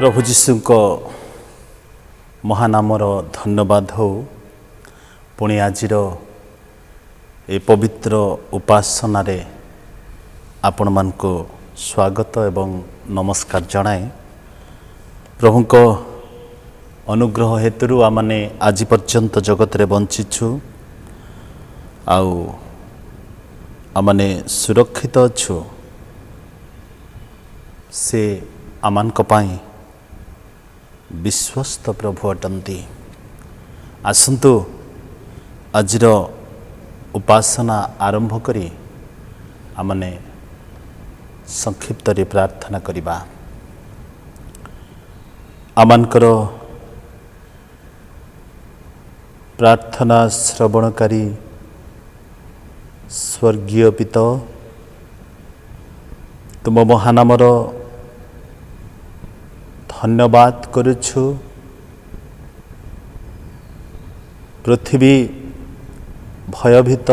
प्रभु जीशुको महानामर धन्यवाद हो। पुणी आजिर ए पवित्र उपासना रे आपण मानको स्वागत एवं नमस्कार जनाए। प्रभुको अनुग्रह हेतु आमने आज पर्यंत जगत रे बंचिछु आउ आमने सुरक्षित अछु। से आमानक पाई विश्वस्त प्रभु अटंती। आसंतु आजिर उपासना आरंभ करी आमने संक्षिप्त रे प्रार्थना करिबा। आमानकर प्रार्थना श्रवणकारी स्वर्गीय पिता, तुम महानामर धन्यवाद करुछु। पृथ्वी भयभीत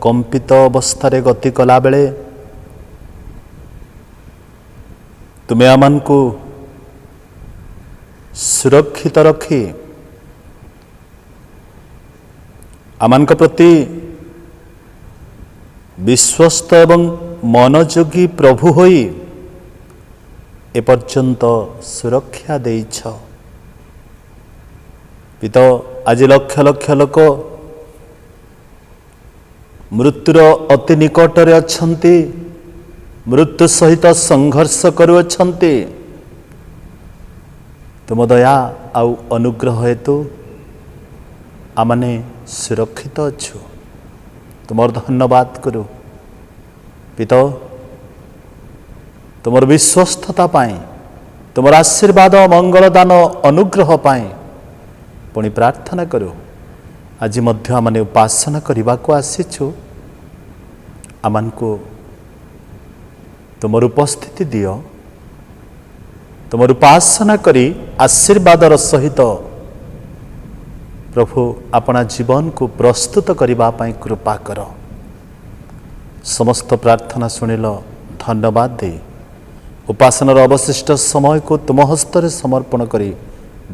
कंपित अवस्था गति कला बेले तुम्हें आमान को सुरक्षित रखी आमान प्रति विश्वस्त एवं मनोयोगी प्रभु होई एपर्यंत सुरक्षा देइछ। पिता, आज लक्ष लक्ष लोक मृत्युर अति निकटरे अछंती, मृत्यु सहित संघर्ष करुअछंती। तुम दया आउ अनुग्रह हेतु आमने सुरक्षित अछु। तुमर धन्यवाद करू पिता, तुमर विश्वस्तता पाई, तुमर आशीर्वाद मंगलदान अनुग्रह पाई पुणी प्रार्थना करू। आज मध्य आमने उपासना करने को आसीछु। आमान को तुमर उपस्थिति दियो, तुमर उपासना करी आशीर्वादर सहित प्रभु अपना जीवन को प्रस्तुत करबा पाई कृपा कर। समस्त प्रार्थना सुनिल धन्यवाद दे उपासनार अवशिष्ट समय को तुम हस्तरे समर्पण करी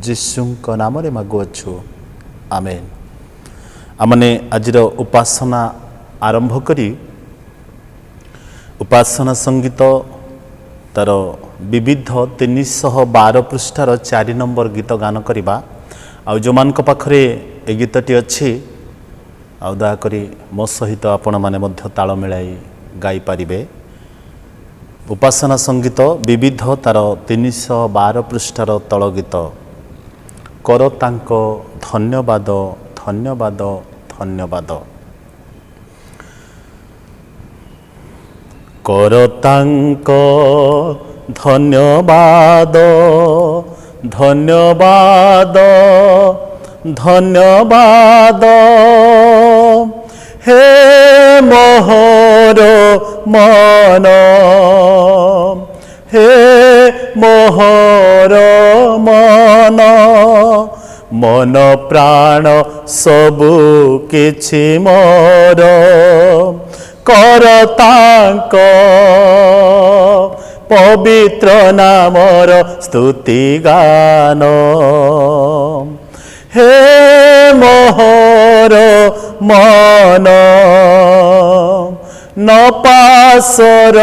जीशुଙ୍କ नाम रे मागुअछु, आमेन। आमने आजिर उपासना आरंभ करी उपासना संगीत तार विविध 312 पृष्ठार 4 नंबर गीत गान करिबा। आ जो मान पाखरे ए गीतटी अच्छी आ दयाकरी मो सहित आपण माने मध्य ताल मिलाई गाई पारिबे। उपासना संगीत विविध तार 312 पृष्ठार तल गीत कर तांको धन्यवाद धन्यवाद धन्यवाद। कर तांको धन्यवाद धन्यवाद धन्यवाद। हे मोहर मन, हे मोहर मन, मन प्राण सबु किछि मोर कर तांको पवित्र नामर स्तुति गान। हे मोहर मन न पासर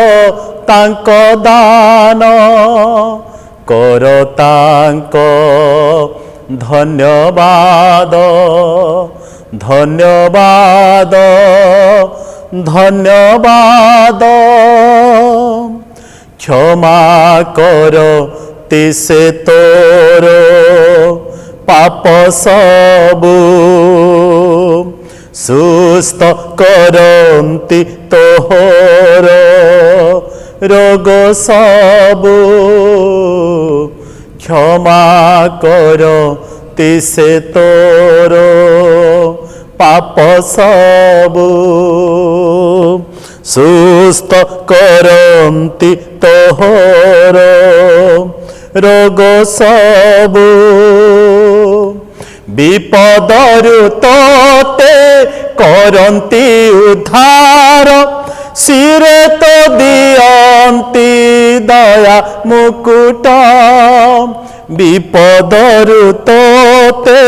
तांको दान कर तांको धन्यवाद धन्यवाद धन्यवाद। क्षमा कर तिसे तोर पाप सबु सुस्थ करंती तोहर रोग सबु। क्षमा कर तिसे तोर पाप सबु सुस्थ करंती तोहर रोग सबु। विपदरु तोते करंती उद्धार ଶିରେ ତ ଦିଅନ୍ତି ଦୟା ମୁକୁଟ ବିପଦରୁ ତୋତେ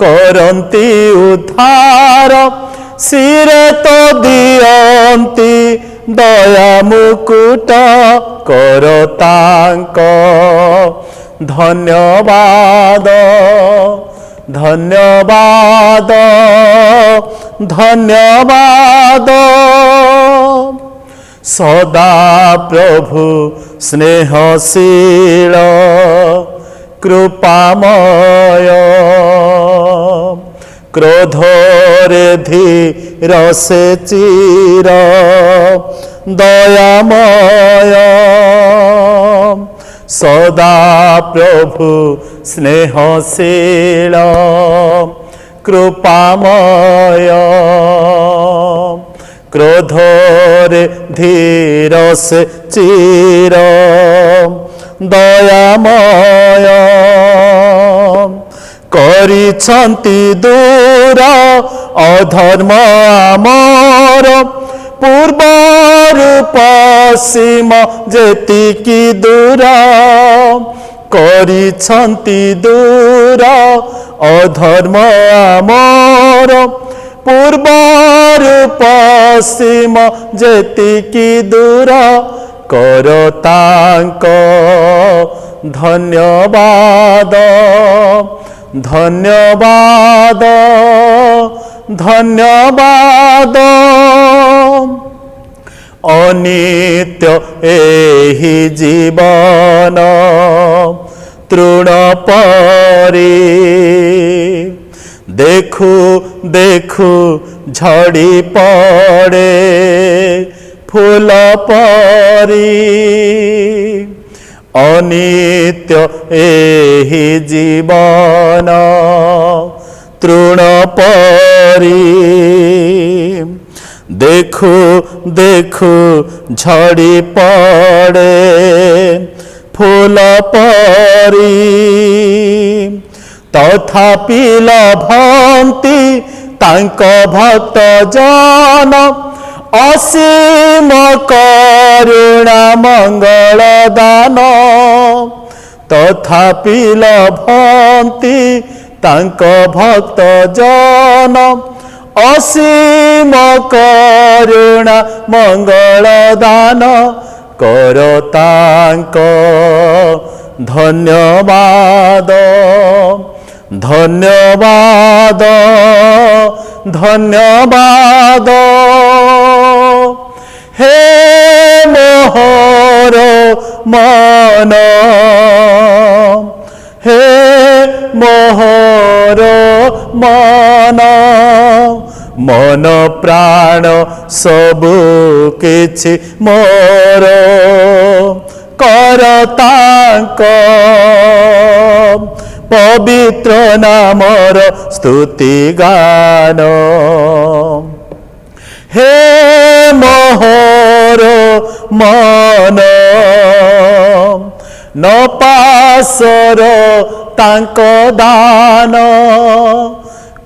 କରନ୍ତି ଉଦ୍ଧାର ଶିରେ ତ ଦିଅନ୍ତି ଦୟା ମୁକୁଟ କର ତାଙ୍କ ଧନ୍ୟବାଦ ଧନ୍ୟବାଦ ଧନ୍ୟବାଦ ସଦା ପ୍ରଭୁ ସ୍ନେହଶୀଳ କୃପାମୟ କ୍ରୋଧରେ ଧୀର ସେ ଚିର ଦୟାମୟ ସଦା ପ୍ରଭୁ ସ୍ନେହଶୀଳ କୃପାମୟ କ୍ରୋଧରେ ଧୀର ସେ ଚିର ଦୟାମୟ କରିଛନ୍ତି ଦୂର ଅଧର୍ମ ଆମର ପୂର୍ବରୁ ପଶ୍ଚିମ ଯେତିକି ଦୂର କରିଛନ୍ତି ଦୂର ଅଧର୍ମ ଆମର ପୂର୍ବରୁ ପଶ୍ଚିମ ଯେତିକି ଦୂର କର ତାଙ୍କ ଧନ୍ୟବାଦ ଧନ୍ୟବାଦ ଧନ୍ୟବାଦ ଅନିତ୍ୟ ଏହି ଜୀବନ ତୃଣ ପରି ଦେଖୁ ଦେଖୁ ଝଡ଼ି ପଡ଼େ ଫୁଲ ପରି ଅନିତ୍ୟ ଏହି ଜୀବନ ତୃଣ ପରି ଦେଖୁ ଦେଖୁ ଝଡ଼ି ପଡ଼େ ଫୁଲ ପରି ତଥାପି ଲଭନ୍ତି ତାଙ୍କ ଭକ୍ତ ଜନ ଅସୀମ କରୁଣା ମଙ୍ଗଳ ଦାନ ତଥାପି ଲଭନ୍ତି ତାଙ୍କ ଭକ୍ତ ଜନ ଅସୀମ କରୁଣା ମଙ୍ଗଳ ଦାନ କର ତାଙ୍କ ଧନ୍ୟବାଦ ଧନ୍ୟବାଦ ଧନ୍ୟବାଦ ହେ ମୋହର ମନ ହେ ମୋହର ମନ ମନ ପ୍ରାଣ ସବୁ କିଛି ମୋର କର ତାଙ୍କ ପବିତ୍ର ନାମର ସ୍ତୁତି ଗାନ ହେ ମୋହର ମନ ନ ପାସର ତାଙ୍କ ଦାନ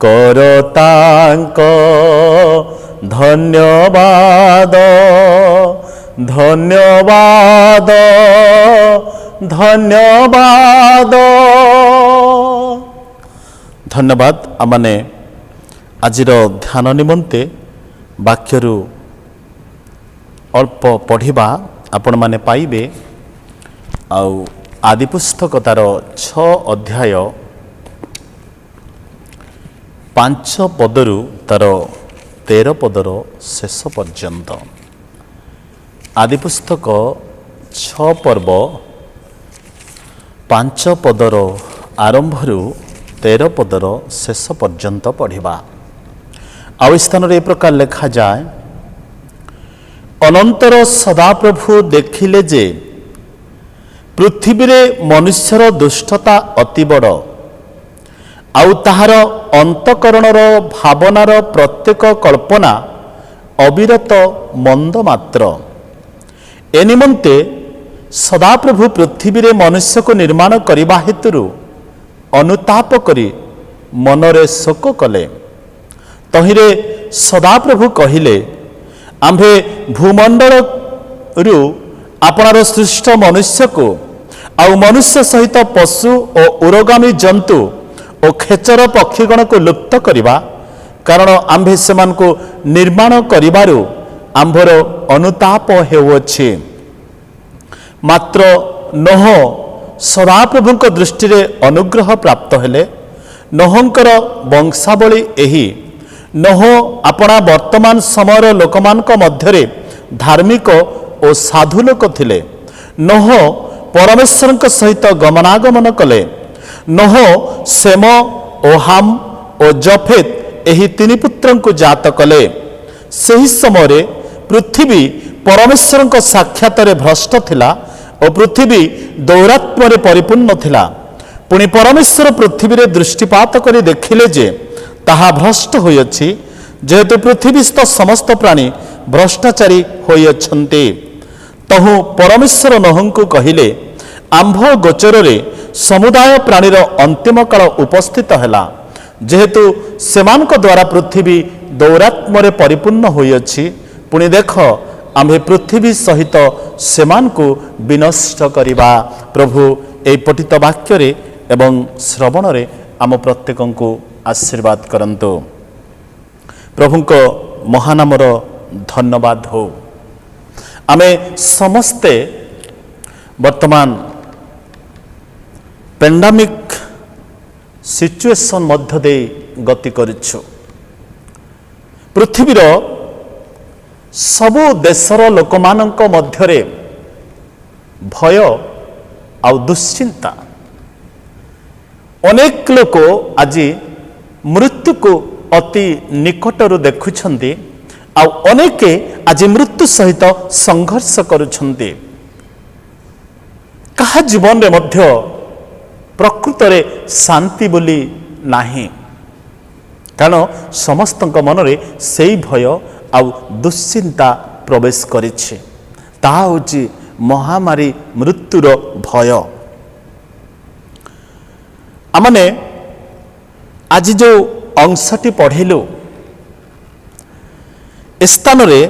କର ତାଙ୍କ ଧନ୍ୟବାଦ ଧନ୍ୟବାଦ ଧନ୍ୟବାଦ ଧନ୍ୟବାଦ ଆମମାନେ ଆଜିର ଧ୍ୟାନ ନିମନ୍ତେ ବାକ୍ୟରୁ ଅଳ୍ପ ପଢ଼ିବା ଆପଣମାନେ ପାଇବେ ଆଉ ଆଦି ପୁସ୍ତକ ତାର 6 ଅଧ୍ୟାୟ 5 ପଦରୁ ତାର 13 ପଦର ଶେଷ ପର୍ଯ୍ୟନ୍ତ ଆଦି ପୁସ୍ତକ 6 ପର୍ବ 5 ପଦର ଆରମ୍ଭରୁ 13 ପଦର ଶେଷ ପର୍ଯ୍ୟନ୍ତ ପଢ଼ିବା। ଆଉ ସ୍ଥାନରେ ଏ ପ୍ରକାର ଲେଖାଯାଏ, ଅନନ୍ତର ସଦାପ୍ରଭୁ ଦେଖିଲେ ଯେ ପୃଥିବୀରେ ମନୁଷ୍ୟର ଦୁଷ୍ଟତା ଅତି ବଡ଼, ଆଉ ତାହାର ଅନ୍ତଃକରଣର ଭାବନାର ପ୍ରତ୍ୟେକ କଳ୍ପନା ଅବିରତ ମନ୍ଦ ମାତ୍ର। ଏ ନିମନ୍ତେ ସଦାପ୍ରଭୁ ପୃଥିବୀରେ ମନୁଷ୍ୟକୁ ନିର୍ମାଣ କରିବା ହେତୁରୁ ଅନୁତାପ କରି ମନରେ ଶୋକ କଲେ। ତହିଁରେ ସଦାପ୍ରଭୁ କହିଲେ, आम्भे भूमंडल रु आपणार सृष्ट मनुष्य को आउ मनुष्य सहित पशु और उरगामी जंतु और खेचर पक्षीगण को लुप्त करवा कारण आम्भे सेमान को निर्माण करिबारु आम्भर अनुताप हेउछि। मात्र नोह सदाप्रभु दृष्टि रे अनुग्रह प्राप्त हेले। नोहंकर वंशावली एही। नोह अपना वर्तमान समय लोकमानक मध्यरे धार्मिक और साधु लोक थिले। नोह परमेश्वर सहित गमनागमन कले। नोह सेम ओ हाम और जफेत एही तीन पुत्र को जात कले। सही समय पृथ्वी परमेश्वर साक्षात भ्रष्ट थिला और पृथ्वी दौरात्म परिपूर्ण थिला। पुणी परमेश्वर पृथ्वी रे दृष्टिपात करी देखिले जे ताहा भ्रष्ट होइछि जेहेतु पृथ्वीस्थ समस्त प्राणी भ्रष्टाचारी होइछन्ति। तहु परमेश्वर नोहंकु कहिले आंभ गोचर रे समुदाय प्राणीर अंतिम काल उपस्थित हैला जेहेतु सेमानक द्वारा पृथ्वी दौरात्म परिपूर्ण होइछि। पुणी देख आम्भे पृथ्वी सहित सेमानकु विनष्ट करिबा। प्रभु ए पठित वाक्य रे एवं श्रवण रे आम प्रत्येकंकु आशीर्वाद करंतु। प्रभुंक महानामर धन्यवाद हो। आमे समस्ते वर्तमान पेंडेमिक सिचुएशन मध्य दे गति करिछु। पृथ्वीर सबु देशर लोकमानंक मध्यरे भय आ दुश्चिंता। अनेक लोक आज मृत्यु को अति निकटरू देखुछन्ति आ अनेक आज मृत्यु सहित संघर्ष करुछन्ति। कहा जीवन रे मध्य प्रकृत रे शांति बोली नाही कारण समस्तक मन रे सेई भय आ दुश्चिंता प्रवेश करिछि। ताहा होछि महामारी मृत्युर भय। आमने आज जो अंशटी पढ़िलु स्थान रे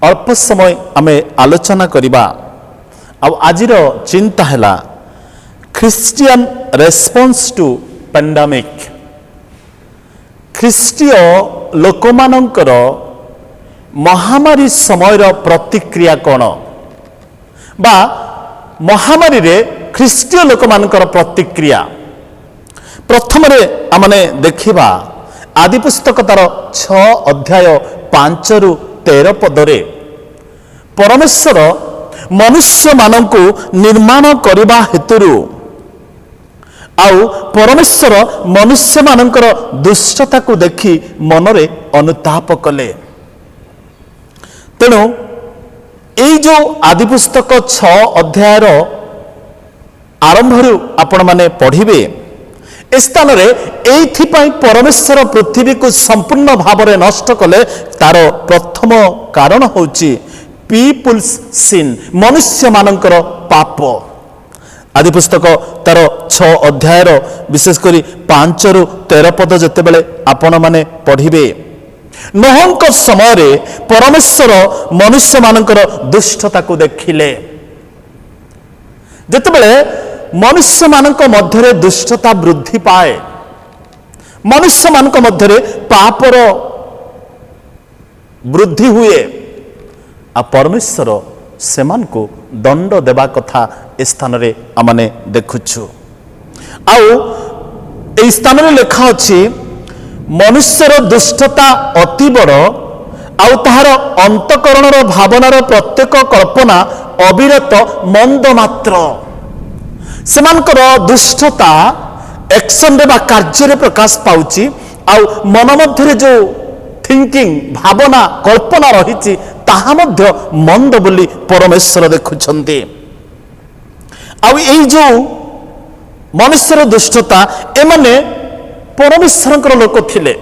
अल्प समय आमे आलोचना करिबा। आजिर चिंता हैला ख्रिस्टियन रेस्पॉन्स टू पेंडेमिक। ख्रिस्टीय लोकमानंकर महामारी समयर प्रतिक्रिया कौन बा महामारी रे ख्रिस्टीय लोकमानंकर प्रतिक्रिया। प्रथम रे आमने देखिबा आदि पुस्तक तार 6 अध्याय 5 रु 13 पदरे परमेश्वर मनुष्य मानंकु निर्माण करिबा हेतुरु आउ परमेश्वर मनुष्य मानंकर दुष्टता को देखि मनरे अनुताप कले। तेणु एई जो आदि पुस्तक 6 अध्यायर आरंभ आपण माने पढ़िबे ए स्थान रे एइथिपाई परमेश्वर पृथ्वी को संपूर्ण भाव में नष्ट कले। तार प्रथम कारण होची पीपुल्स सिन मनुष्य मानंकर पाप। आदि पुस्तक तार 6 अध्यायर विशेष करी 5 रु 13 पद जते बेले आपण माने पढ़िबे नोहंक समय रे परमेश्वर मनुष्य मानंकर दुष्टता को देखिले। जते बेले मनुष्य मानक मध्यरे दुष्टता वृद्धि पाए मनुष्य मानक मध्यरे पापर वृद्धि हुए आ परमेश्वर सेमान को दंड देवा कथा स्थान रे आमने देखुछु। आउ ए स्थान रे लिखा अछि मनुष्यर दुष्टता अति बड़ आउ ताहार अंतकरणर भावनार प्रत्येक कल्पना अविरत मंद मात्र। सेमानकर दुष्टता एक्शन रे बा कार्य रे प्रकाश पाउची आउ मन मध्यरे जो थिंकिंग भावना कल्पना रहिची ताहा मध्य मंद बोली परमेश्वर देखुछन्ति। आउ एई जो मनुष्यर दुष्टता एमाने परमेश्वरंकर लोक थिले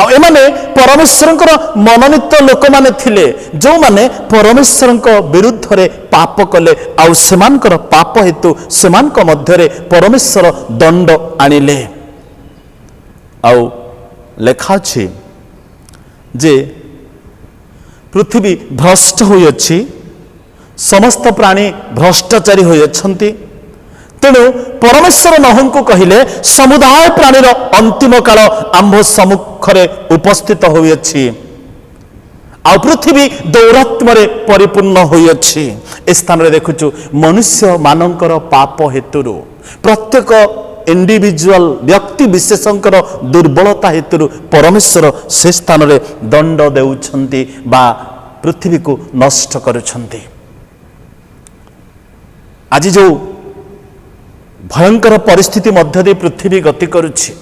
आउ एमाने परमेश्वरंकर मनोनीत लोक माने थिले जो माने परमेश्वरंक विरुद्ध रे पाप कले आउ सेमानकर पाप हेतु सेमानक मध्य रे परमेश्वर दंड आनिले। आउ लेखा अछि जे पृथ्वी भ्रष्ट होइछि, समस्त प्राणी भ्रष्टाचारी होइछन्ति। तेणु परमेश्वर नोह को कहिले समुदाय प्राणीर अंतिम काल आंभ सम्मुखरे उपस्थित होइछि, आ पृथ्वी दौरात्म्य परिपूर्ण होइछि। ए स्थान रे देखुछु मनुष्य मानकर पाप हेतुरु प्रत्येक इंडिविजुअल व्यक्ति विशेषकर दुर्बलता हेतु परमेश्वर से स्थान रे दंड देउछन्ति बा पृथ्वी को नष्ट करुछन्ति। आज जो भयंकर परिस्थिति मध्य दे पृथ्वी गति करुछि,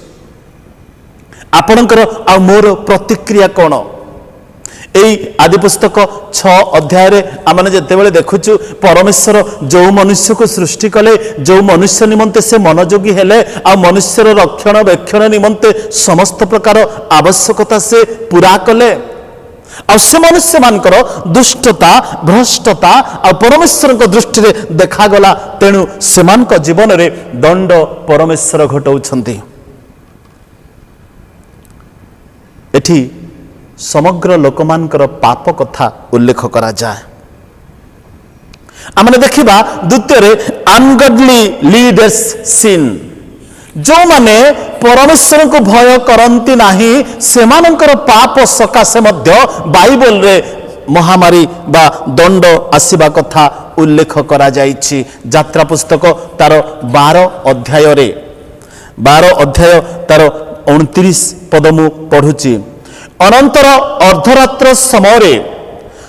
आपणकर आ मोर प्रतिक्रिया कोन? एई आदि पुस्तक 6 अध्याय रे आमने जेतेबेले देखुछु परमेश्वर जो मनुष्य को सृष्टि कले, जो मनुष्य निमंते से मनोयोगी हेले, आ मनुष्यर रक्षण वेक्षण निमंते समस्त प्रकार आवश्यकता से पूरा कले, आ से मनुष्य मानकर दुष्टता भ्रष्टता आ परमेश्वर को दृष्टि रे देखा गला। तेणु सेमान को जीवन रे दंड परमेश्वर घटौछन्ति। एठी समग्र लोकमानकर पाप कथा उल्लेख करा जाए। आमने देखिबा द्वितीय रे अनगडली लीडर्स सिन, जो माने परमेश्वर को भय करंती नाही सेमानकर पाप सकाशे मध्य बाइबल रे महामारी बा दंड आसीबा कथा उल्लेख करा जाइछि। यात्रा पुस्तक तार 12 अध्याय रे 12 अध्याय तार 29 पद मु पढुछि। अनंतर अर्धरात्र समय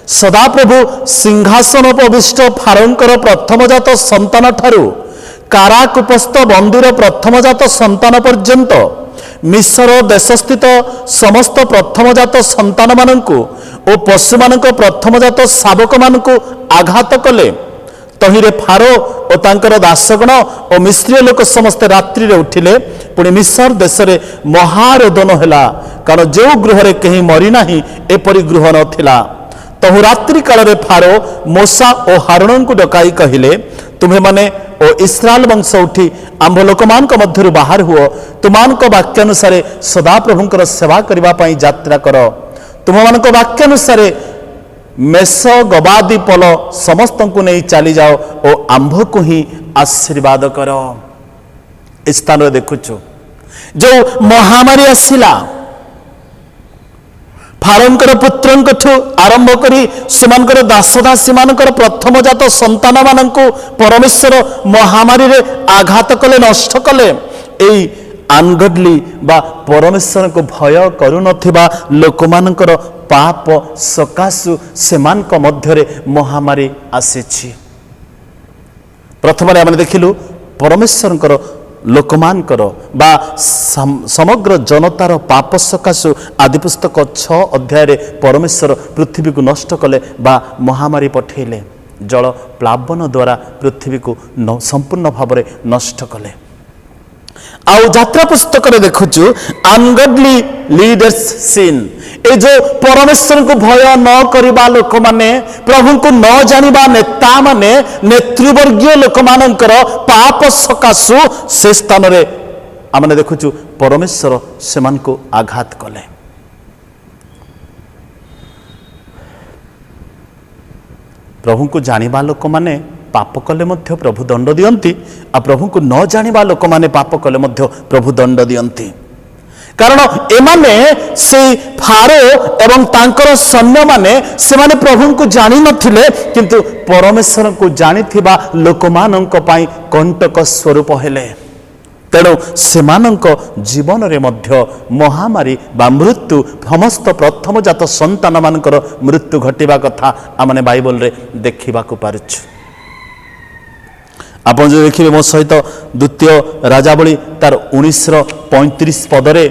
सदाप्रभु सिंहासन उपविष्ट फारोंकर प्रथमजात संतान ठारू काराकुपस्थ बंदीर प्रथमजात संतान पर्यंत मिस्र देशस्थित समस्त प्रथमजात संतान मानकु और पशु मानक प्रथमजात शावक मानकु आघात कले। तहिरे फारो और तांकर दासगण और मिस्री लोक समस्ते रात्रि रे उठिले। पुणी मिस्र देश रे महारोदन हैला, कारण जो गृह रे कहीं मरी नाही एपरि गृह नथिला। तहु रात्रि काल रे फारो मूसा और हारून को डकाई कहिले, तुम्हें माने ओ इस्राएल वंश उठी आंभ लोक मान को मध्यरु बाहर हुओ, तुमान को वाक्यानुसार सदा प्रभुंकर सेवा करबा पई यात्रा करो। तुम मान को वाक्यानुसार मेष गवादी पल समस्त को नहीं चली जाओ और आंभ को ही आशीर्वाद करो। इस स्थान रे देखुछु जो महामारी आसिला, फारोंकर पुत्रंकठु आरंभ करी सेमानकर दासदासी मानकर प्रथमजात संतान मानकु परमेश्वर महामारी रे आघात कले, नष्ट कले। एई अनगडली बा परमेश्वर को भय करू नथिबा लोकमानकर पाप सकाशु सेमानक मध्यरे महामारी आसीछि। प्रथम रे आमे देखिलु परमेश्वरकर लोकमानकर बा समग्र जनतार पाप सकाशु आदि पुस्तक 6 अध्याय रे परमेश्वर पृथ्वी को नष्ट कले बा महामारी पठेले, जल प्लावन द्वारा पृथ्वी को संपूर्ण भाव में नष्ट कले। आउ यात्रा पुस्तक रे देखुछु अनगडली लीडर्स सिन, ए जो परमेश्वर को भय न करिबा लोक माने, प्रभु को न जानिबा नेता माने, नेतृवर्गीय लोक मानकर पाप सकाशु से स्थान रे आमने देखुछु परमेश्वर सेमान को आघात कले। प्रभु को जानिबा लोक माने पाप कले मध्य प्रभु दंड दियंती, आ प्रभु को न जानिबा लोक माने पाप कले मध्य प्रभु दंड दियंती। कारण एमाने से फारो एवं तांकर सैन्य माने से माने प्रभु को जानी नथिले, किंतु परमेश्वर को जानिथिबा लोकमानंक पई कंटक स्वरूप हेले। तेणु सेमानंक जीवन रे मध्य महामारी बा मृत्यु समस्त प्रथमजात संतान मानकर मृत्यु घटिबा कथा आमने बाइबल रे देखिबा को पारुछु। आपण जो देखिबे मो सहित द्वितीय राजावली तार 19:35 पदरे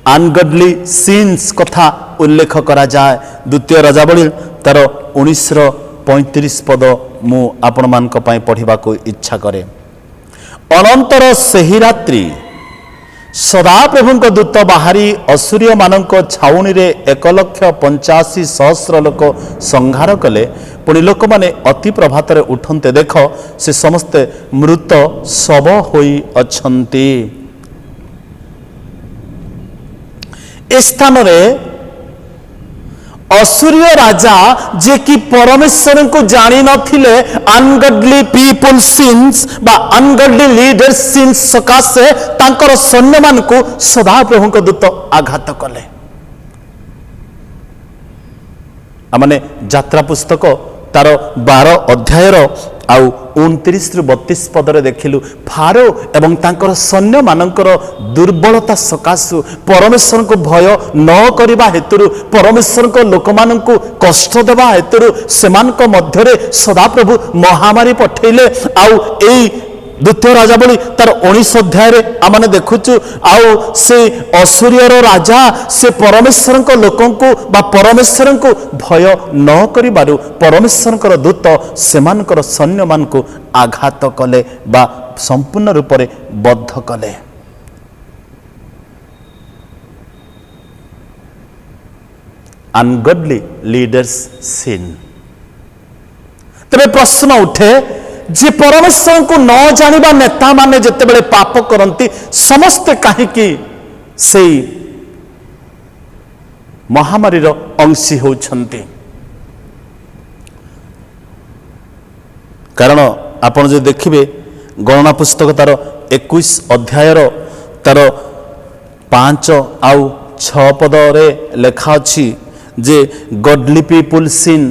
अनगडली सीन्स कथा उल्लेख करा जाए। द्वितीय राजावली तार 19:35 पद मु आपण मानक पई पढिबा को इच्छा करे। अनंतर सेही रात्रि सदाप्रभुଙ୍କ दूत बाहरी असुरिय मानक छाउनी रे 1,85,000 लोक संहार कले। पुणी लोक माने अति प्रभात रे उठन्ते देख से समस्ते मृत शव होई अछन्ति। ए स्थान रे असुरीय राजा जे कि परमेश्वर को जानी नथिले अनगडली पीपल सिन्स बा अनगडली लीडर्स सिन्स सकाशे तांकर सैन्य मान को सदाप्रभु को दूत आघात कले। आमने यात्रा पुस्तक तार 12 अध्यायर आउ 29-32 पदरे देखिलु फारो एवं तांकर सैन्य मानकर दुर्बलता सकाशु परमेश्वर को भय न करिबा हेतुरु परमेश्वर को लोक माननकु कष्ट देबा हेतुरु सेमानक मध्यरे सदाप्रभु महामारी पठेले। आउ एई द्वितीय राजा बोली तार 19 अध्याय आमने देखुचु आउ से असुरियर राजा से परमेश्वर को लोकों को बा परमेश्वर को भय न करिबारु परमेश्वर दूत सेमानकर सैन्य मान को आघात कले बा संपूर्ण रूप से बद्ध कले। अनगडली लीडर्स सिन। तबे प्रश्न उठे जे परमेश्वर को न जानिबा नेता माने जेतेबेले पाप करंती समस्ते काहेकि से महामारीर अंशी होउछंती। कारण आपण जे देखिबे गणना पुस्तक तार 21 अध्यायर तार 5 आउ 6 पद रे लेखा अछि जे गॉडली पीपल सिन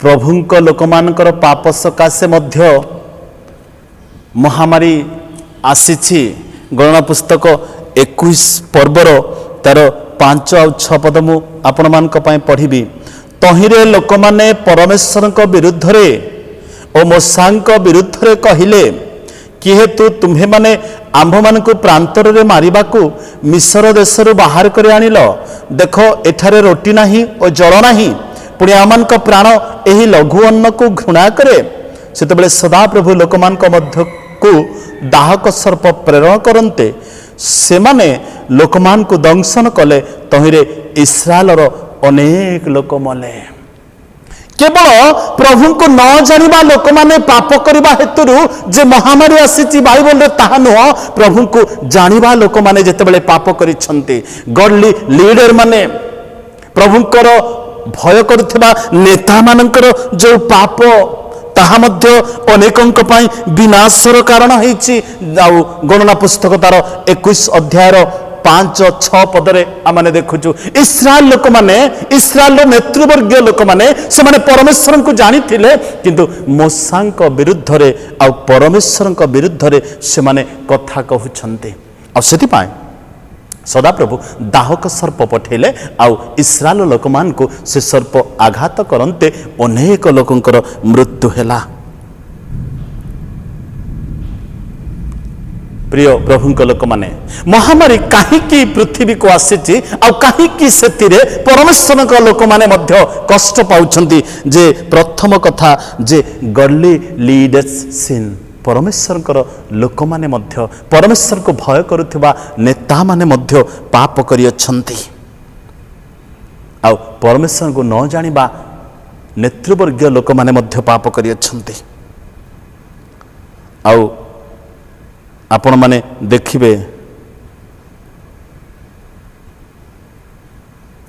प्रभुंक लोकमानकर पाप सकाशे मध्य महामारी आसीछि। गणना पुस्तक 21 पर्वर तार 5 और 6 पद मु आपण मानक पय पढ़िबी। तहिरे लोकमाने परमेश्वरक विरुद्ध रे ओ मोसांक विरुद्ध रे कहिले कि हेतु तुम्हे माने आंभ मानकु प्रांतर रे मारिबाकू मिस्र देशरु बाहर करे आनिलो। देखो एठारे रोटी नाही ओ जल नाही पुणी आमान प्राण यही लघु अन्न को घृणा करे। से सदाप्रभु लोक मान मध्य को दाहक सर्प प्रेरण करते से माने लोक मान को दंशन कले तहिरे इस्राएलर अनेक लोक मले। केवल प्रभु को न जानिबा लोक माने पाप करबा हेतुरु जे महामारी आसीची बाइबल रे ताहा नुह प्रभु को जानिबा लोक माने जेतेबेले पाप करिसंती। गॉडली लीडर माने प्रभुंकर भय करुवा नेता मानकर जो पाप ताहा मध्य अनेकंक पई विनाशर कारण होईची। गणना पुस्तक तार 21 अध्यायर 5-6 पदरे आमने देखुचु इस्राएल लोक माने इस्राएल नेतृवर्गीय लोक माने से माने परमेश्वर को जानी थिले किंतु मोसांक विरुद्ध रे आ परमेश्वर विरुद्ध रे से माने कथा कहउछन्ते। आ सेति पाए सदाप्रभु दाहक सर्प पठेले आउ इस्राएल लोक मान को से सर्प आघात करते अनेक लोकंकर मृत्यु हैला। प्रिय प्रभुंक लोक माने महामारी काहीकि पृथ्वी को आसीची आ काहीकि सेतिरे परमेश्वर को लोक माने मध्य कष्ट पाउछंती। जे प्रथम कथा जे गॉडली लीडर्स सिन परमेश्वर लोक माने मध्य परमेश्वर को भय करुवा नेता माने मध्य पाप करियछंती। आ परमेश्वर को न जानिबा नेतृवर्गीय लोक माने मध्य पाप करियछंती। आ आपण माने देखिबे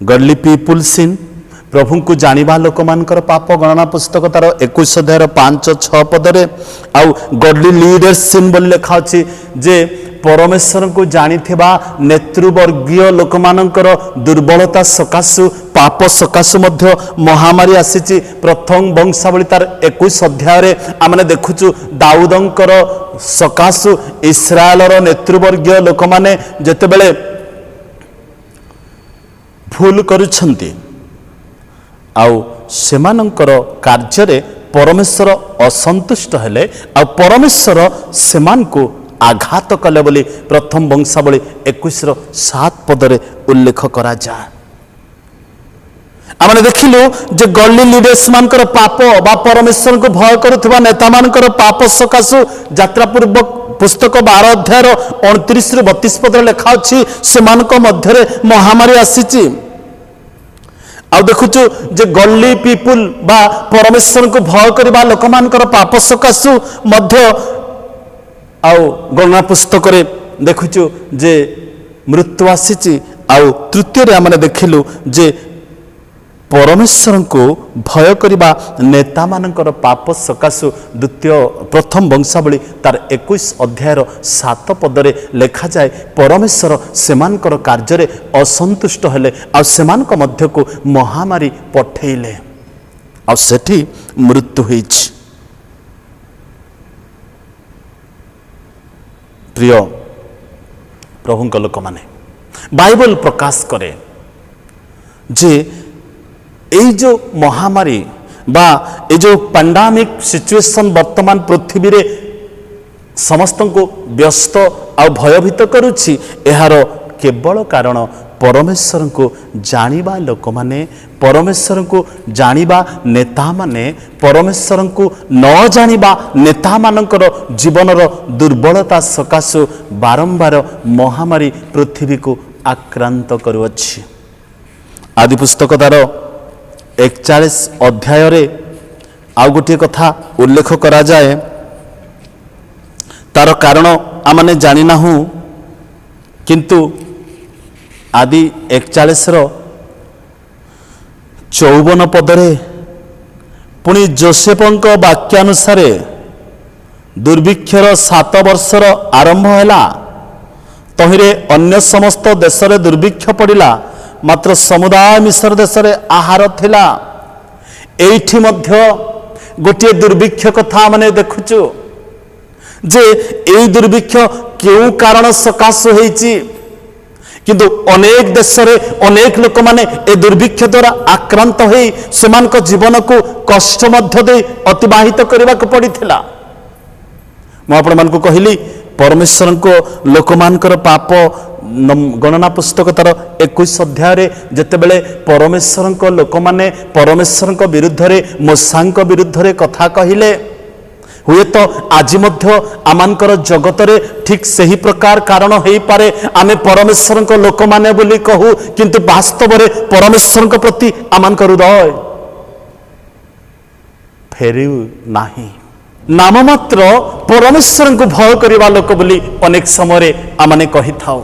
गॉडली पीपल सिन प्रभु को जानिबा लोक मानकर पाप। गणना पुस्तक तार 21 अध्याय 5-6 पदरे आउ गॉडली लीडर्स सिन बोल लेखा अछि जे परमेश्वर को जानिथिबा नेतृवर्गीय लोक मानकर दुर्बलता सकाशु पाप सकाशु मध्य महामारी आसीची। प्रथम वंशावली तार 21 अध्याय रे आमने देखुचु दाऊदंकर सकाशु इस्राएलर नेतृवर्गीय लोक माने जेतेबेले भूल करुछंती आउ सेमानंकर कार्य परमेश्वर असंतुष्ट हेले आ परमेश्वर सेमान को आघात कले बोली प्रथम वंशावली 21:7 पदरे उल्लेख करा जाए। आमने देखिलु जे गॉडली लीडर्स मानकर पाप बा परमेश्वर को भय करुवा नेता मानकर पाप सकाशु यात्रा पूर्वक पुस्तक 12 अध्याय 29-32 पदरे लेखा अछि सेमानक मध्यरे महामारी आसीची। आ देखुचु जे गॉडली पीपल बा परमेश्वर को भय करबा लोक मानकर पाप सकाशु मध्य आउ गणना पुस्तक रे देखुचु जे मृत्यु आसीची। आउ तृतीय रे आमने देखिलु जे परमेश्वर को भय करने नेता मानकर पाप सकाशु प्रथम वंशावली तार 21 अध्यायर 7 पदरे लेखा जाए परमेश्वर सेमानकर कार्य असंतुष्ट हेले आ सेमानक मध्य को महामारी पठेले आ सेठी मृत्यु होइछ। प्रिय प्रभुंक लोक माने बाइबल प्रकाश करे जे এই जो महामारी बा ये जो पैंडामिक सिचुएशन वर्तमान पृथ्वी रे समस्त को व्यस्त आ भयभीत करुछि एहार केवल कारण परमेश्वर को जानिबा लोक माने परमेश्वर को जानिबा नेता माने परमेश्वर को न जानिबा नेता मानकर जीवनर दुर्बलता सकाशु बारंबार महामारी पृथ्वी को आक्रांत करुछि। आदि पुस्तक तार 41 अध्याय रे आउ गोटे कथा उल्लेख करा जाए तार कारण आमने जानी नाहु किंतु आदि 41 रो 54 पदरे पुणी जोसेफंक वाक्यानुसार दुर्भिक्षर 7 वर्षर आरंभ हैला तहिरे अन्य समस्त देश रे दुर्भिक्ष पड़िला मात्र समुदाय मिश्र देश रे आहार थिला। एठी मध्य गोटे दुर्भिक्ष कथा माने देखुचु जे एई दुर्भिक्ष केउ कारण सकाश होईची किंतु अनेक देश रे अनेक लोक माने ए दुर्भिक्ष द्वारा आक्रांत होई सेमानक जीवन को कष्ट मध्य दे अतिबाहित करबा को पड़िथिला। मैं आपण मान को कहिली परमेश्वर को लोकमानकर पाप गणना पुस्तक तार 21 अध्याय जितेबले परमेश्वर लोक माने परमेश्वर विरुद्ध रे मूसा विरुद्ध रे कथा कहिले हुए तो आज मध्य आमानकर जगत रे ठीक सही प्रकार कारण हो पारे आमे परमेश्वर लोक माने बोली कहू किंतु वास्तव रे परमेश्वर प्रति आमानकर हृदय फेरि नाही नाम मात्र परमेश्वर को भय करवा लोक बोली अनेक समय आमने कही था।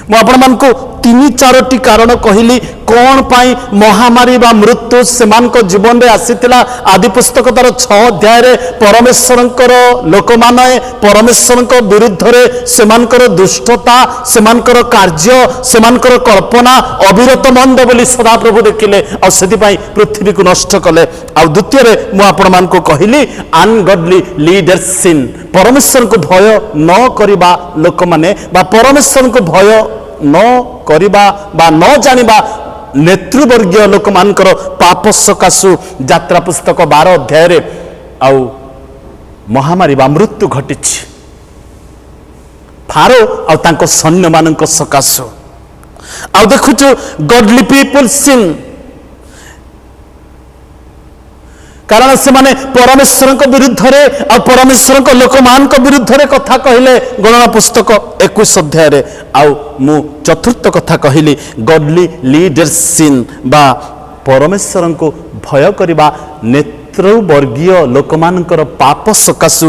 मु आपण मान को 3-4टी कारण कहली कौन पाई महामारी बा मृत्यु सेमानक जीवन रे आसीतिला। आदि पुस्तक तार 6 अध्याय रे परमेश्वरंकर लोक माने परमेश्वरंक विरुद्ध रे सेमानकर दुष्टता सेमानकर कार्य सेमानकर कल्पना अविरत मंद बोली सदा प्रभु देखिले आ सेति पई पृथ्वी को नष्ट कले। आ द्वितीय रे मु आपण मान को कहली अनगॉडली लीडर्स सिन परमेश्वर को भय न करिबा लोक माने बा परमेश्वर को भय न करिबा बा न जानिबा नेतृवर्गीय लोक मानकर पाप सकाशु यात्रा पुस्तक 12 अध्याय रे आउ महामारी बा मृत्यु घटिछि फारो आ तांको सैन्य मानक सकाशु। आ देखुछु गॉडली पीपल सिन कारण से माने परमेश्वर विरुद्ध रे आ परमेश्वर लोक मान विरुद्ध रे कथा कहले गणना पुस्तक 21 अध्याय रे। आउ मु चतुर्थ कथा कहली गॉडली लीडर्स सिन बा परमेश्वर को भय करबा नेतृवर्गीय लोक मानकर पाप सकाशु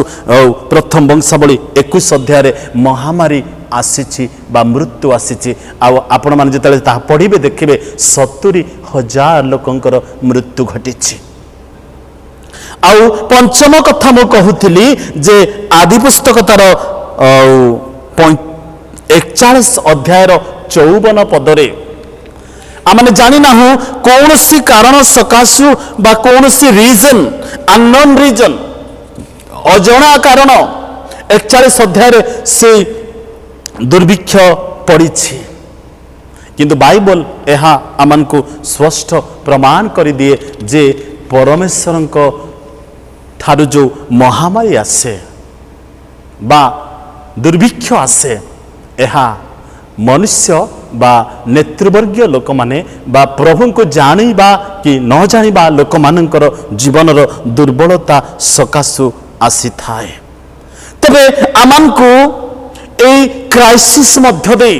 प्रथम वंशावली 21 अध्याय रे महामारी आसीछि बा मृत्यु आसीछि। आपण माने जतले ता पढ़िबे देखिबे 70,000 लोकंकर मृत्यु घटिछि। आउ पंचम कथा मु कहूली जे आदि पुस्तक तार 41 अध्याय 54 पदरे आमने जानी ना हूँ कौन सी कारण सकाशु बा कौन सी रीजन अननोन रीजन अजଣା कारण 41 अध्याय से दुर्भिक्ष पड़ी किंतु बाइबल यह आमन को स्पष्ट प्रमाण कर दिए जे परमेश्वर ठारू जो महामारी आसे बा दुर्भिक्ष आसे यह मनुष्य बा नेतृवर्गीय लोक माने बा प्रभु को जानिबा कि न जानिबा लोक मानकर जीवनर दुर्बलता सकाशु आसी थाए। तबे आमान को ए क्राइसिस मध्य दे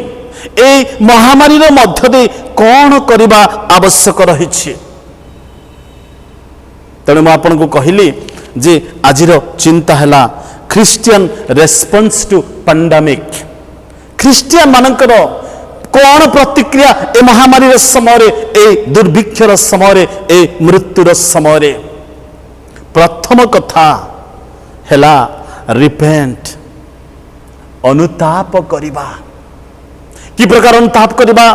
ए महामारी मध्य दे कौन करबा आवश्यक रही। तेणु मैं आपन को कहली जे आजिर चिंता है Christian response to pandemic Christian मानकर कौन प्रतिक्रिया ए महामारी समय ए दुर्भिक्षर समय ए मृत्युर समय प्रथम कथा हैला रिपेंट अनुताप करिबा कि प्रकार अनुताप करिबा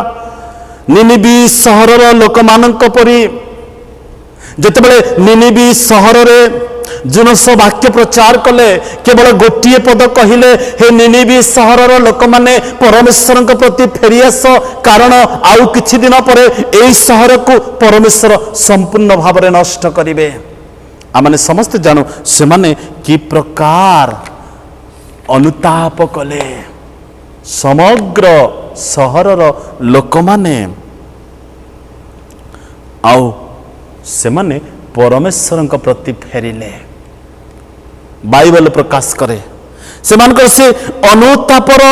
निनिबी सहर लोक मानक परी जेतेबेले निनिबी सहर रे जुनस वाक्य प्रचार कले केवल गोटे पद कहले हे निनिबी सहर लोक माने परमेश्वर प्रति फेरिआस कारण आउ किछि दिन पर एई सहर को परमेश्वर संपूर्ण भाव में नष्ट करिवे आमने समस्त जानू से माने कि प्रकार अनुताप कले समग्र सहर लोक माने आउ से माने परमेश्वर प्रति फेरिले बाइबल प्रकाश करे से अनुतापर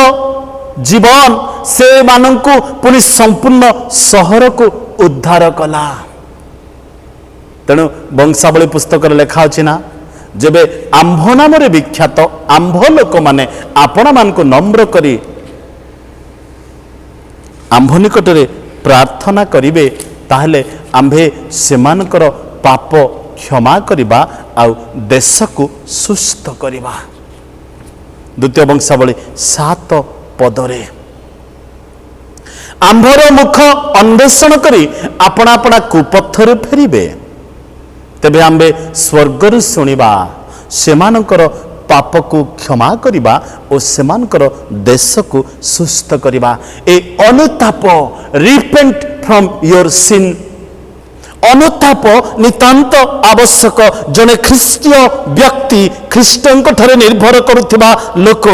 जीवन से मानंकु पुनी संपूर्ण सहर को उद्धार कला तेणु वंशावली पुस्तक लेखा अछि ना जेबे आंभ नाम विख्यात आंभ लोक माने आपण मान को नम्र करी आंभ निकट रे प्रार्थना करिवे ताहले आंभे सेमानकर पाप क्षमा करिबा आउ देश को सुस्थ करिबा द्वितीय वंशावली 7 पदरे आंभर मुख अन्वेषण करी अपना अपना कुपथर फेरिबे तेबे आंबे स्वर्गर शुणिबा सेमानकर पाप को क्षमा करिबा और सेमानकर देश को सुस्थ करिबा ए अनुताप रिपेंट फ्रॉम योर सिन अनुताप नितांत आवश्यक जने ख्रीष्टीय व्यक्ति ख्रीष्टन ठारे निर्भर करुथिबा लोक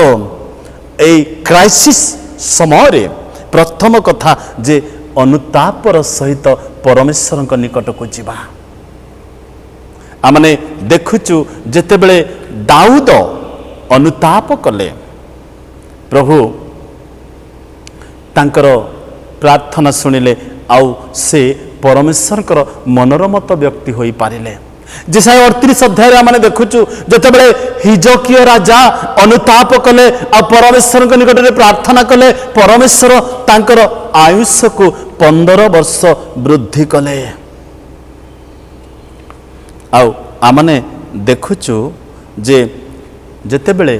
ए क्राइसिस समय प्रथम कथा जे अनुतापर सहित परमेश्वर निकट को जीवा आमने देखुचु जेतेबेले दाऊद अनुताप कले प्रभु तांकर प्रार्थना सुनिले आउ से परमेश्वर मनोरमत व्यक्ति हो पारिले जेसाय 38 अध्याय आमने देखुचु जेतेबेले हिजकिया राजा अनुताप कले आ परमेश्वर निकट में प्रार्थना कले परमेश्वर तांकर आयुष को 15 वर्ष वृद्धि कले आउ आमने देखुचु जे जेतेबेले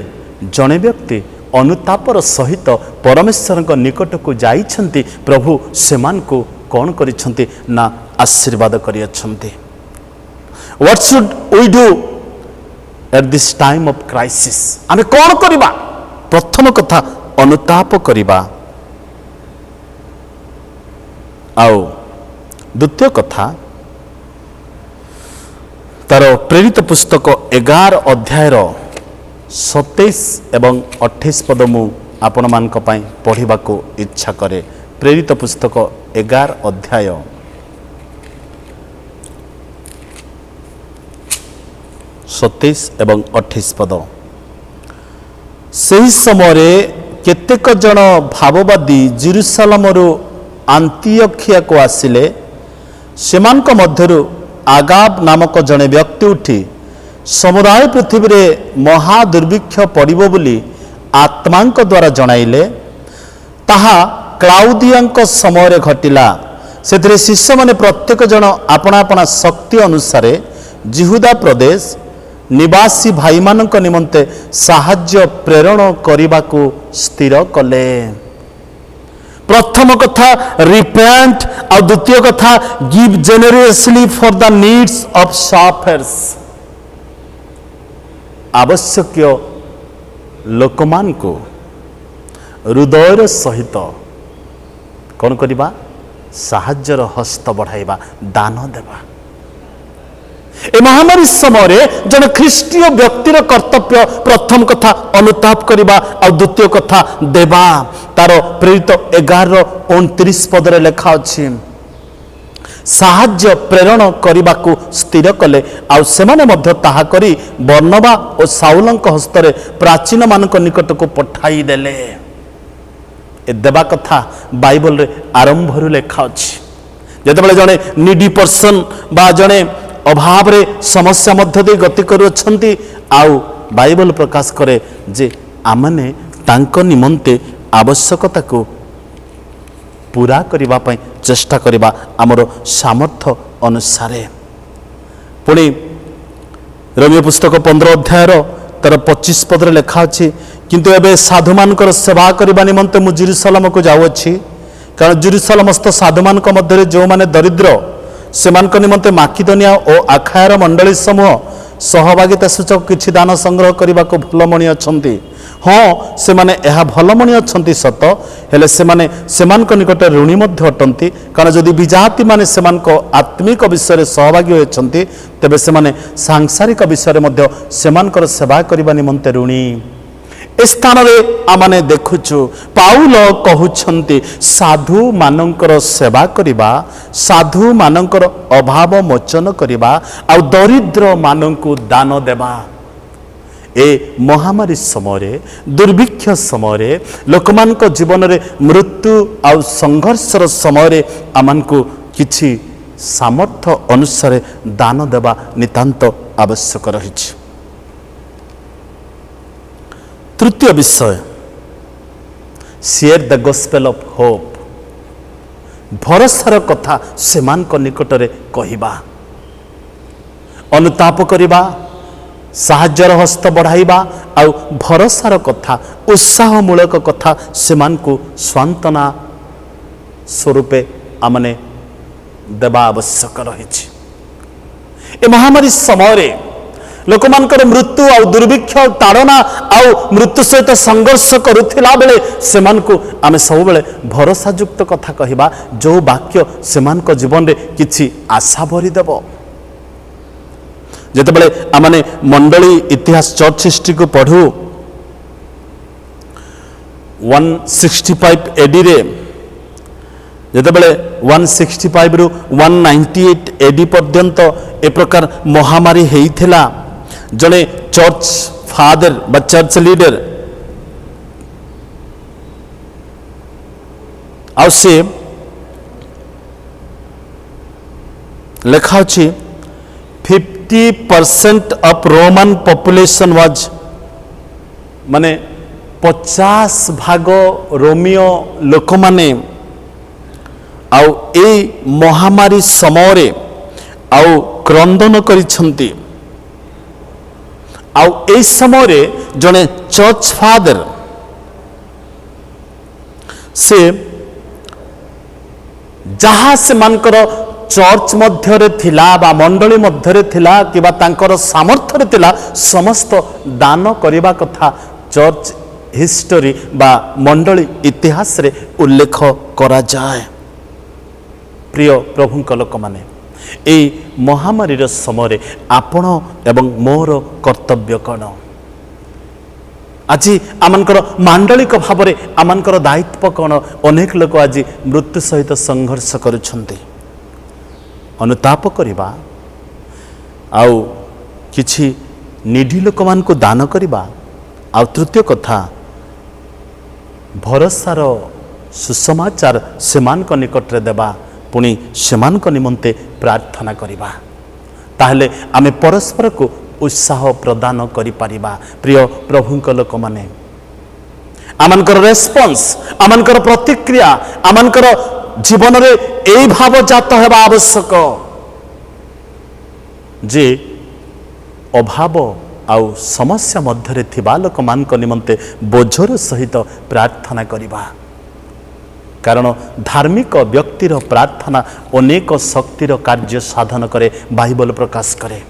जने व्यक्ति अनुतापर सहित परमेश्वर निकट को जाइछंती प्रभु सेमान को कौन करिछंती ना आशीर्वाद करियछंती what should we do at this time of crisis आमे कौन करिबा प्रथम कथा अनुताप करिबा आउ द्वितीय कथा तार प्रेरित पुस्तक 11 अध्याय 27 एवं 28 पद मु आपण मान पढ़ा को इच्छा करे प्रेरित पुस्तक 11 अध्याय 27 एवं 28 पद सही समय केतेक जन भाववादी जेरुसालेमरु आंतियोखिया को आसिले सेमानक मध्यरु आगाब नामक जने व्यक्ति उठी समुदाय पृथ्वी रे महा दुर्भिक्ष पड़िबो बोली आत्मांक द्वारा जणाइले ताहा क्लाउदियांक समय घटिला सेथिरे शिष्य माने प्रत्येक जन अपना अपना शक्ति अनुसार जिहुदा प्रदेश निवासी भाई मानक निमंते साहाय्य प्रेरण करने को स्थिर कले प्रथम कथा रिपेंट और द्वितीय कथा give generously for the needs of sufferers आवश्यक लोकमान को हृदयर सहित कौन करवा साहाय्यर हस्त बढ़ाइबा दान देवा ए महामारी समय जन ख्रीष्टीय व्यक्तिर कर्तव्य प्रथम कथा अनुताप करवा और द्वितीय कथा देवा तार प्रेरित 11:29 पदरे लेखा अछि साहाय्य प्रेरण करने को स्थिर कले आउ सेमाने मध्य ताहा करी बर्नबा और साउलंक हस्तरे प्राचीन मानक निकट को पठाई देले ए देवा कथा बाइबल रे आरंभ रु लेखा अछि जेतेबेले जने नीडी पर्सन बा जने अभाव रे समस्या मध्य दे गति करुछंती आउ बाइबल प्रकाश करे जे आमने तांको निमंते आवश्यकता को पूरा करबा पई चेष्टा करबा आमर सामर्थ्य अनुसारे। पुणी रोमियो पुस्तक 15 अध्यायर तार 25 पदरे लेखा अछि, किंतु एबे साधु मानकर सेवा करबा निमंते मु जेरूशलेम को जाउछि, कारण जेरूशलेमस्थ साधु मानक मध्य जो माने दरिद्र सेमानक निमंते माकिदोनिया और आखायर मंडली समूह सहभागिता सूचक किछि दान संग्रह करने को भलमणी अछंती। हाँ से माने यह भलमणी अछंती सत, हेले से माने सेमानक निकट ऋणी मध्य अटंती, कारण जदि विजाति माने सेमानक आत्मिक विषय सहभागी होइछंती तेबे से माने सांसारिक विषय मध्य सेमानकर सेवा करबा निमंते ऋणी। ए स्थान रे आमाने देखुछु पाउल कहउछंती साधु मानकर सेवा करिबा, साधु मानकर अभाव मोचन करिबा आ दरिद्र मानकु दान देबा। ए महामारी समय दुर्भिक्ष समय लोकमानक जीवन रे मृत्यु आ संघर्षर समय आमानकु किछि सामर्थ्य अनुसार दान देबा नितांत आवश्यक रहिछि। तृतीय विषय share the gospel of hope, भरोसार कथा सेमानक निकटरे कहिबा, अनुताप करिबा, साहाଯ୍यर हस्त बढ़ाइबा आ भरोसार कथा उत्साहमूलक कथा सेमानकु स्वांतना स्वरूपे आमने देबा आवश्यक रहिछि। ए महामारी समय लोकमानकर मृत्यु आ दुर्भिक्ष ताड़ना आ मृत्यु सहित संघर्ष करुथिला बेले सेमानकु आमे सब बेले भरोसायुक्त कथा कहिबा, जो वाक्य सेमानक जीवन रे किछि आशा भरी देबो। जेतेबेले आमाने मंडली इतिहास चर्च हिस्ट्री को पढ़ू 165 एडी रे, जेतेबेले 165 रु 198 एडी पर्यंत ए प्रकार महामारी हेइथिला, जड़े चर्च फादर बा चर्च लीडर आ से लेखा अछि 50% ऑफ रोमन पॉपुलेशन वाज, माने 50 भाग रोमियो लोक माने आउ ए महामारी समय आउ क्रंदन करिछंती। आउ ए समय जड़े चर्च फादर से जहाँ से मानकर चर्च मध्य थिला बा मंडली मध्य थिला कि तांकर सामर्थ्य थिला समस्त दान करबा कथा चर्च हिस्टोरी बा मंडली इतिहास रे उल्लेख करा जाए। प्रिय प्रभुंक लोक माने ए महामारी समय आपण एवं मोर कर्तव्य कौन? आज आमनकर मांडलिक भाव में आमनकर दायित्व कौन? अनेक लोक आज मृत्यु सहित संघर्ष करुछंती। अनुताप करिबा आउ किछि निधि लोक मान को दान करिबा आउ तृतीय कथा भरोसार सुसमाचार सेमानक निकटरे देबा, पुणी सेमानक निमंते प्रार्थना करिबा, ताहले आमे परस्पर को उत्साह प्रदान करि पारिबा। प्रिय प्रभुंक लोक माने आमनकर रेस्पॉन्स, आमनकर प्रतिक्रिया आमनकर जीवन रे एई भाव जात हेबा आवश्यक जे अभाव आउ समस्या मध्य थिबा लोक मानक निमंते बोझर सहित प्रार्थना करिबा, कारण धार्मिक व्यक्तिर प्रार्थना अनेक शक्तिर कार्य साधन करे बाइबल प्रकाश करे।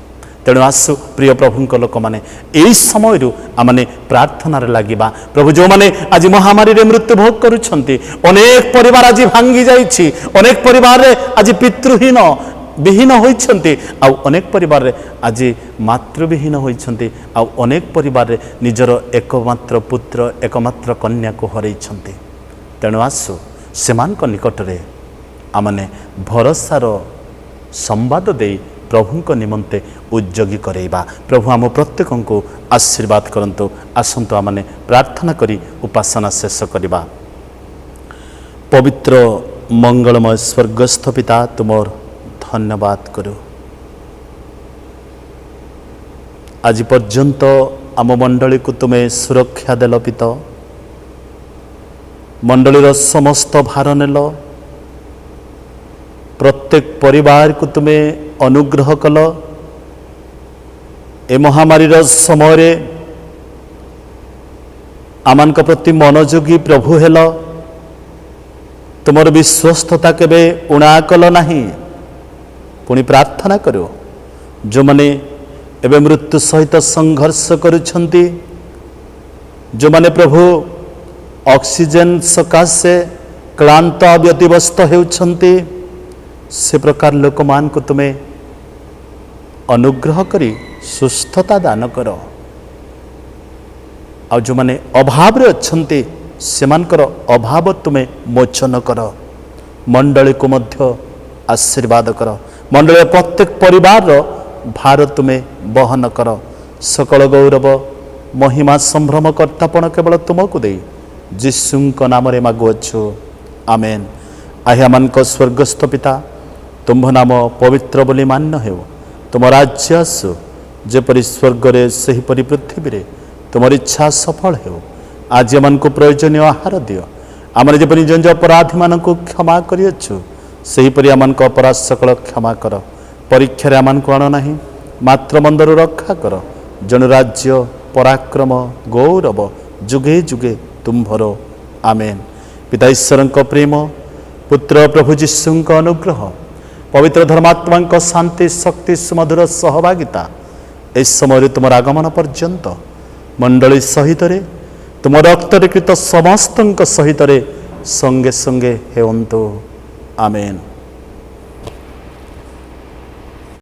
तेणु आसु प्रिय प्रभुंक लोक माने एई समय आमने प्रार्थना रे लागिबा। प्रभु जो माने आज महामारी रे मृत्यु भोग करुछंती, अनेक परिवार आज भांगी जाइछि, अनेक परिवार रे आज पितृहीन विहीन होइछंती, आ अनेक परिवार रे आज मातृविहीन होइछंती, आ अनेक परिवार रे निजर एकमात्र पुत्र एकमात्र कन्या को हरैछंती। तेणु आसु सेमानक निकटरे आमने भरोसार संवाद देई प्रभुंक निमंते उद्योगी करेबा। प्रभु आम प्रत्येक को आशीर्वाद करंतु। आसंतु आमने प्रार्थना करी उपासना शेष करिबा। पवित्र मंगलमय स्वर्गस्थ पिता तुमर धन्यवाद करू। आज पर्यंत आम मंडली को तुम्हें सुरक्षा देल पिता, मंडलीर समस्त भार नेल, प्रत्येक परिवार को तुम्हें अनुग्रह कल। ए महामारी समय आमान प्रति मनोयोगी प्रभु हेल। तुमर विश्वस्तता केबे उणा कल नाही। पुणी प्रार्थना करो जो माने एवं मृत्यु सहित संघर्ष करुछंती, जो माने प्रभु ऑक्सीजन सकाशे क्लांत व्यतिव्यस्त हेउछंती, से प्रकार लोक मान को तुम्हें अनुग्रह करी सुस्थता दान कर। आ जो माने अभाव रे अच्छंती सेमानकर अभाव तुम्हें मोचन कर। मंडली को मध्य आशीर्वाद कर। मंडली प्रत्येक परिवार भार तुम्हें बहन कर। सकल गौरव महिमा संभ्रम कर्तापण केवल तुमको दे जीशुंक नाम रे मागुअछु, आमेन। आह्यामान स्वर्गस्थ पिता, तुम्भ नाम पवित्र बोली मान्य हेउ। तुम राज्य आसु, जेपरि स्वर्ग सेहीपरि पृथ्वी रे तुम इच्छा सफल हेउ। आज आम को प्रयोजनीय आहार दियो। आम जपरि निज अपराधी मान क्षमा करियछु, सेहीपरि आम अपराध सकल क्षमा कर। परीक्षा आम को आण नाही, मात्र मंदर रक्षा कर। जन राज्य पराक्रम गौरव जुगे जुगे तुम्भर, आमेन। पिता ईश्वर प्रेम, पुत्र प्रभु जीशुंक अनुग्रह, पवित्र धर्मात्मा शांति शक्ति सुमधुर सहभागिता इस समय तुम आगमन पर्यंत मंडली सहित तुम रक्तरे कृत समस्त सहित संगे संगे हेउंतु, आमेन।